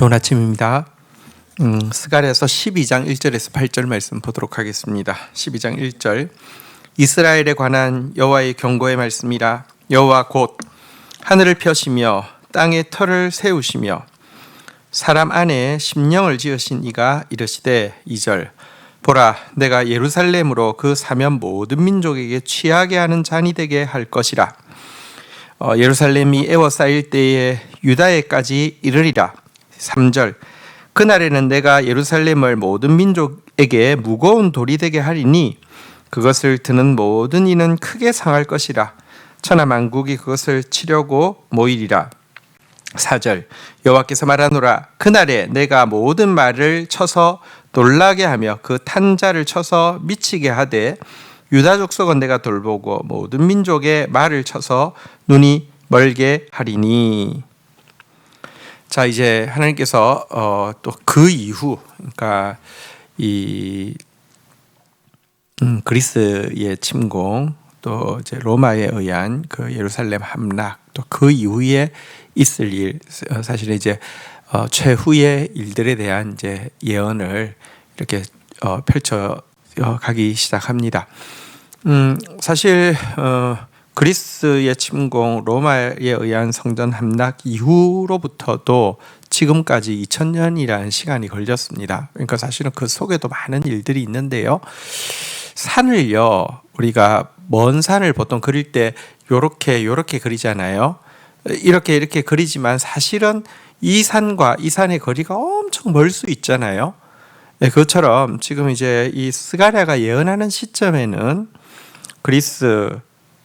좋은 아침입니다. 스가랴서 12장 1절에서 8절 말씀 보도록 하겠습니다. 12장 1절 이스라엘에 관한 여호와의 경고의 말씀이라. 여호와 곧 하늘을 펴시며 땅에 터를 세우시며 사람 안에 심령을 지으신 이가 이르시되 2절 보라 내가 예루살렘으로 그 사면 모든 민족에게 취하게 하는 잔이 되게 할 것이라. 예루살렘이 에워싸일 때에 유다에까지 이르리라. 3절 그날에는 내가 예루살렘을 모든 민족에게 무거운 돌이 되게 하리니 그것을 드는 모든 이는 크게 상할 것이라. 천하 만국이 그것을 치려고 모이리라. 4절 여호와께서 말하노라. 그날에 내가 모든 말을 쳐서 놀라게 하며 그 탄자를 쳐서 미치게 하되 유다 족속은 내가 돌보고 모든 민족의 말을 쳐서 눈이 멀게 하리니. 자, 이제 하나님께서 또 그 이후, 그러니까 이 그리스의 침공, 또 이제 로마에 의한 그 예루살렘 함락, 또 그 이후에 있을 일, 사실 이제 최후의 일들에 대한 이제 예언을 이렇게 펼쳐 가기 시작합니다. 사실 그리스의 침공, 로마에 의한 성전 함락 이후로부터도 지금까지 2000년이라는 시간이 걸렸습니다. 그러니까 사실은 그 속에도 많은 일들이 있는데요. 산을요, 우리가 먼 산을 보통 그릴 때 요렇게 그리잖아요. 이렇게 그리지만 사실은 이 산과 이 산의 거리가 엄청 멀 수 있잖아요. 네, 그것처럼 지금 이제 이 스가랴가 예언하는 시점에는 그리스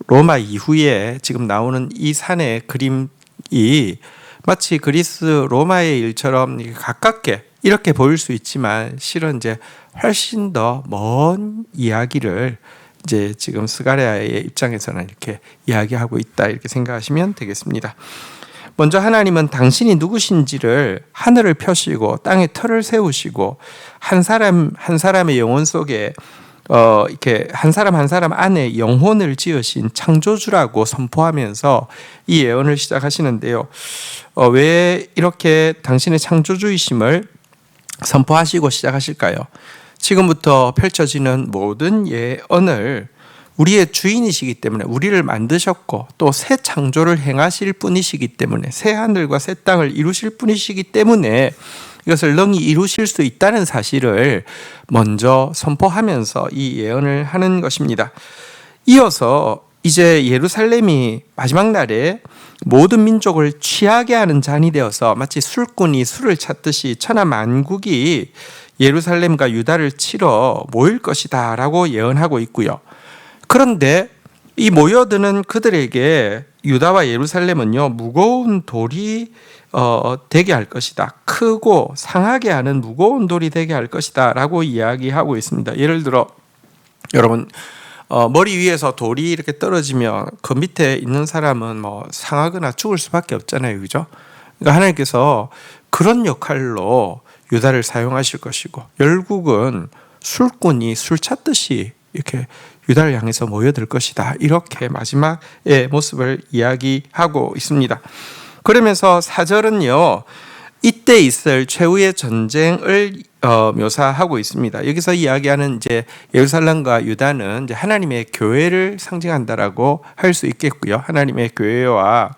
로마 이후에 지금 나오는 이 산의 그림이 마치 그리스 로마의 일처럼 가깝게 이렇게 보일 수 있지만 실은 이제 훨씬 더 먼 이야기를 이제 지금 스가랴의 입장에서는 이렇게 이야기하고 있다, 이렇게 생각하시면 되겠습니다. 먼저 하나님은 당신이 누구신지를 하늘을 펴시고 땅에 터를 세우시고 한 사람의 영혼 속에 이렇게 한 사람 안에 영혼을 지으신 창조주라고 선포하면서 이 예언을 시작하시는데요. 왜 이렇게 당신의 창조주이심을 선포하시고 시작하실까요? 지금부터 펼쳐지는 모든 예언을 우리의 주인이시기 때문에, 우리를 만드셨고 또 새 창조를 행하실 분이시기 때문에, 새 하늘과 새 땅을 이루실 분이시기 때문에 이것을 능히 이루실 수 있다는 사실을 먼저 선포하면서 이 예언을 하는 것입니다. 이어서 이제 예루살렘이 마지막 날에 모든 민족을 취하게 하는 잔이 되어서 마치 술꾼이 술을 찾듯이 천하 만국이 예루살렘과 유다를 치러 모일 것이다 라고 예언하고 있고요. 그런데 이 모여드는 그들에게 유다와 예루살렘은요, 무거운 돌이 되게 할 것이다. 크고 상하게 하는 무거운 돌이 되게 할 것이다 라고 이야기하고 있습니다. 예를 들어 여러분, 머리 위에서 돌이 이렇게 떨어지면 그 밑에 있는 사람은 뭐 상하거나 죽을 수밖에 없잖아요, 그죠? 그러니까 하나님께서 그런 역할로 유다를 사용하실 것이고, 결국은 술꾼이 술 찾듯이 이렇게 유다를 향해서 모여들 것이다, 이렇게 마지막의 모습을 이야기하고 있습니다. 그러면서 4절은요, 이때 있을 최후의 전쟁을 묘사하고 있습니다. 여기서 이야기하는 이제 예루살렘과 유다는 이제 하나님의 교회를 상징한다라고 할 수 있겠고요. 하나님의 교회와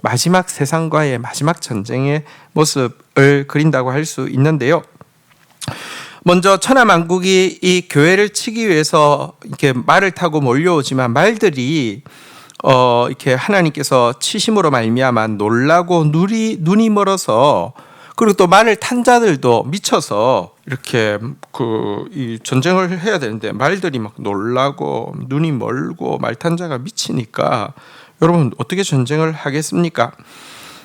마지막 세상과의 마지막 전쟁의 모습을 그린다고 할 수 있는데요. 먼저 천하 만국이 이 교회를 치기 위해서 이렇게 말을 타고 몰려오지만 말들이 이렇게 하나님께서 치심으로 말미암아 놀라고 눈이 멀어서, 그리고 또 말을 탄 자들도 미쳐서 이렇게 이 전쟁을 해야 되는데 말들이 막 놀라고 눈이 멀고 말 탄 자가 미치니까 여러분 어떻게 전쟁을 하겠습니까?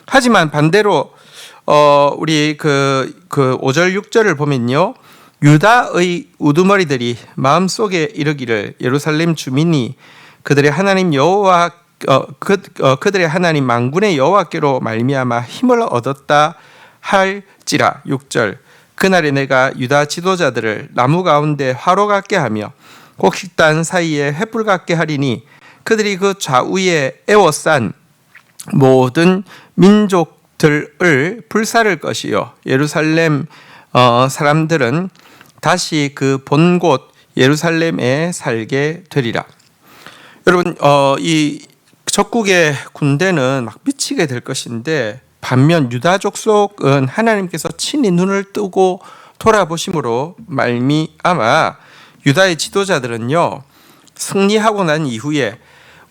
하지만 반대로 우리 그 5절 6절을 보면요, 유다의 우두머리들이 마음속에 이르기를 예루살렘 주민이 그들의 하나님 여호와 그들의 하나님 만군의 여호와께로 말미암아 힘을 얻었다 할지라. 6절 그날에 내가 유다 지도자들을 나무 가운데 화로 같게 하며 곡식단 사이에 횃불 같게 하리니 그들이 그 좌우에 에워싼 모든 민족 들을 불사를 것이요 예루살렘 사람들은 다시 그 본곳 예루살렘에 살게 되리라. 여러분 이 적국의 군대는 막 미치게 될 것인데 반면 유다 족속은 하나님께서 친히 눈을 뜨고 돌아보심으로 말미암아 유다의 지도자들은요 승리하고 난 이후에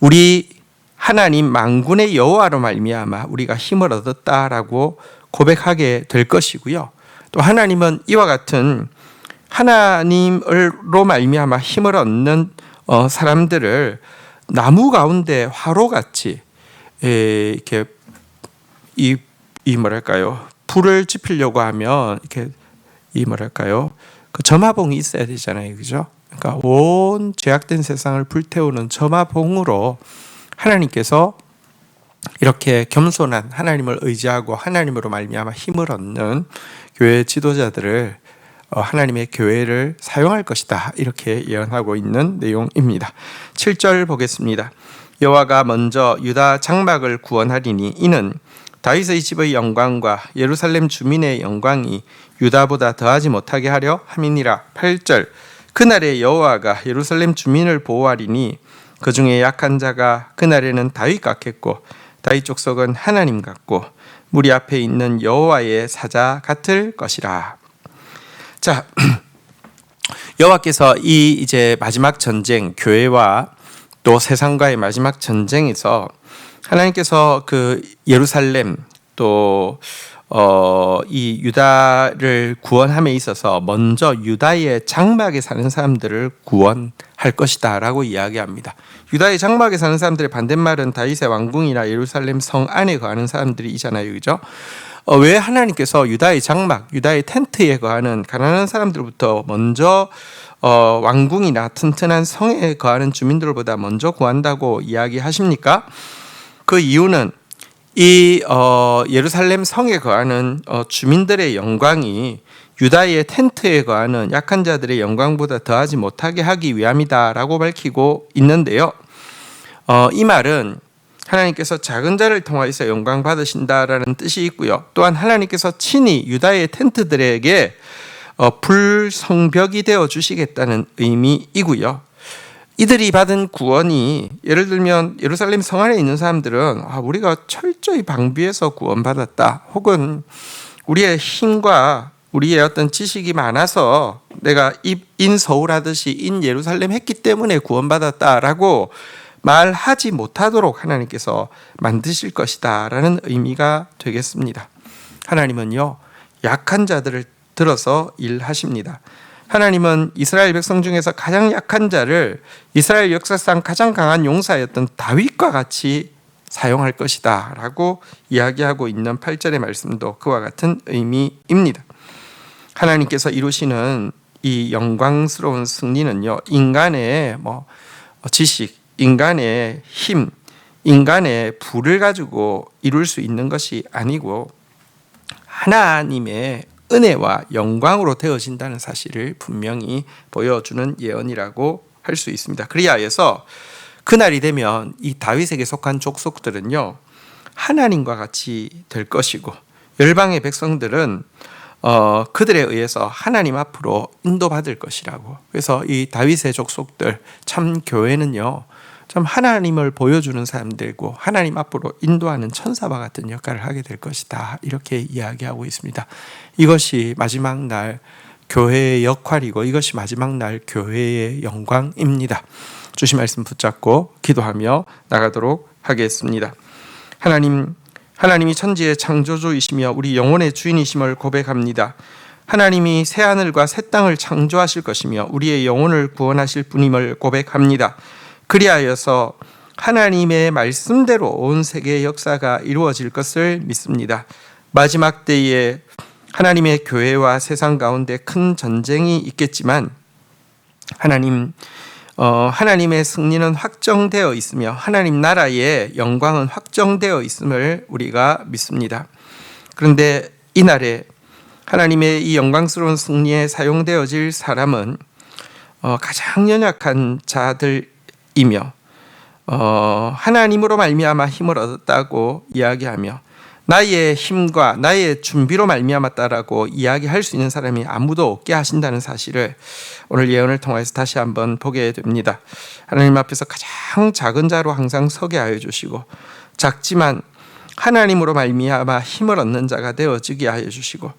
우리 하나님 만군의 여호와로 말미암아 우리가 힘을 얻었다라고 고백하게 될 것이고요. 또 하나님은 이와 같은 하나님으로 말미암아 힘을 얻는 사람들을 나무 가운데 화로같이 이렇게 이 뭐랄까요 불을 지피려고 하면 이렇게 이 뭐랄까요 그 점화봉이 있어야 되잖아요, 그죠? 그러니까 온 죄악된 세상을 불태우는 점화봉으로 하나님께서 이렇게 겸손한 하나님을 의지하고 하나님으로 말미암아 힘을 얻는 교회 지도자들을 하나님의 교회를 사용할 것이다 이렇게 예언하고 있는 내용입니다. 7절 보겠습니다. 여호와가 먼저 유다 장막을 구원하리니 이는 다윗의 집의 영광과 예루살렘 주민의 영광이 유다보다 더하지 못하게 하려 함이니라. 8절 그날에 여호와가 예루살렘 주민을 보호하리니 그 중에 약한 자가 그날에는 다윗 같겠고 다윗 족속은 하나님 같고 무리 앞에 있는 여호와의 사자 같을 것이라. 자, 여호와께서 이 이제 마지막 전쟁 교회와 또 세상과의 마지막 전쟁에서 하나님께서 그 예루살렘 또 이 유다를 구원함에 있어서 먼저 유다의 장막에 사는 사람들을 구원할 것이다라고 이야기합니다. 유다의 장막에 사는 사람들의 반대말은 다윗의 왕궁이나 예루살렘 성 안에 거하는 사람들이잖아요, 그죠? 왜 하나님께서 유다의 장막, 유다의 텐트에 거하는 가난한 사람들부터 먼저 왕궁이나 튼튼한 성에 거하는 주민들보다 먼저 구한다고 이야기하십니까? 그 이유는 이 예루살렘 성에 거하는 주민들의 영광이 유다의 텐트에 거하는 약한 자들의 영광보다 더하지 못하게 하기 위함이다라고 밝히고 있는데요. 이 말은 하나님께서 작은 자를 통하여서 영광 받으신다라는 뜻이 있고요. 또한 하나님께서 친히 유다의 텐트들에게 불성벽이 되어 주시겠다는 의미이고요. 이들이 받은 구원이 예를 들면 예루살렘 성 안에 있는 사람들은 우리가 철저히 방비해서 구원받았다, 혹은 우리의 힘과 우리의 어떤 지식이 많아서 내가 인서울하듯이 인예루살렘 했기 때문에 구원받았다라고 말하지 못하도록 하나님께서 만드실 것이다 라는 의미가 되겠습니다. 하나님은요 약한 자들을 들어서 일하십니다. 하나님은 이스라엘 백성 중에서 가장 약한 자를 이스라엘 역사상 가장 강한 용사였던 다윗과 같이 사용할 것이다 라고 이야기하고 있는 8절의 말씀도 그와 같은 의미입니다. 하나님께서 이루시는 이 영광스러운 승리는요 인간의 지식, 인간의 힘, 인간의 부를 가지고 이룰 수 있는 것이 아니고 하나님의 은혜와 영광으로 되어진다는 사실을 분명히 보여주는 예언이라고 할 수 있습니다. 그리하여서 그날이 되면 이 다윗에게 속한 족속들은요 하나님과 같이 될 것이고 열방의 백성들은 그들에 의해서 하나님 앞으로 인도받을 것이라고. 그래서 이 다윗의 족속들, 참 교회는요 참 하나님을 보여주는 사람들이고 하나님 앞으로 인도하는 천사와 같은 역할을 하게 될 것이다 이렇게 이야기하고 있습니다. 이것이 마지막 날 교회의 역할이고 이것이 마지막 날 교회의 영광입니다. 주신 말씀 붙잡고 기도하며 나가도록 하겠습니다. 하나님이 천지의 창조주이시며 우리 영혼의 주인이심을 고백합니다. 하나님이 새하늘과 새 땅을 창조하실 것이며 우리의 영혼을 구원하실 분임을 고백합니다. 그리하여서 하나님의 말씀대로 온 세계의 역사가 이루어질 것을 믿습니다. 마지막 때에 하나님의 교회와 세상 가운데 큰 전쟁이 있겠지만 하나님의 승리는 확정되어 있으며 하나님 나라의 영광은 확정되어 있음을 우리가 믿습니다. 그런데 이날에 하나님의 이 영광스러운 승리에 사용되어질 사람은 가장 연약한 자들이며 하나님으로 말미암아 힘을 얻었다고 이야기하며 나의 힘과 나의 준비로 말미암았다라고 이야기할 수 있는 사람이 아무도 없게 하신다는 사실을 오늘 예언을 통해서 다시 한번 보게 됩니다. 하나님 앞에서 가장 작은 자로 항상 서게 하여 주시고, 작지만 하나님으로 말미암아 힘을 얻는 자가 되어지게 하여 주시고,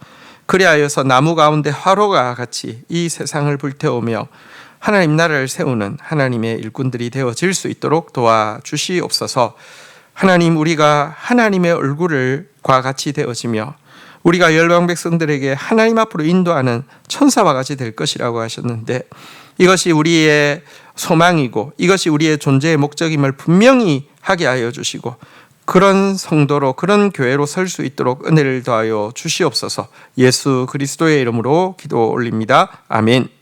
그리하여서 나무 가운데 화로가 같이 이 세상을 불태우며 하나님 나라를 세우는 하나님의 일꾼들이 되어질 수 있도록 도와주시옵소서. 하나님, 우리가 하나님의 얼굴과 같이 되어지며 우리가 열방 백성들에게 하나님 앞으로 인도하는 천사와 같이 될 것이라고 하셨는데, 이것이 우리의 소망이고 이것이 우리의 존재의 목적임을 분명히 하게 하여 주시고, 그런 성도로, 그런 교회로 설 수 있도록 은혜를 더하여 주시옵소서. 예수 그리스도의 이름으로 기도 올립니다. 아멘.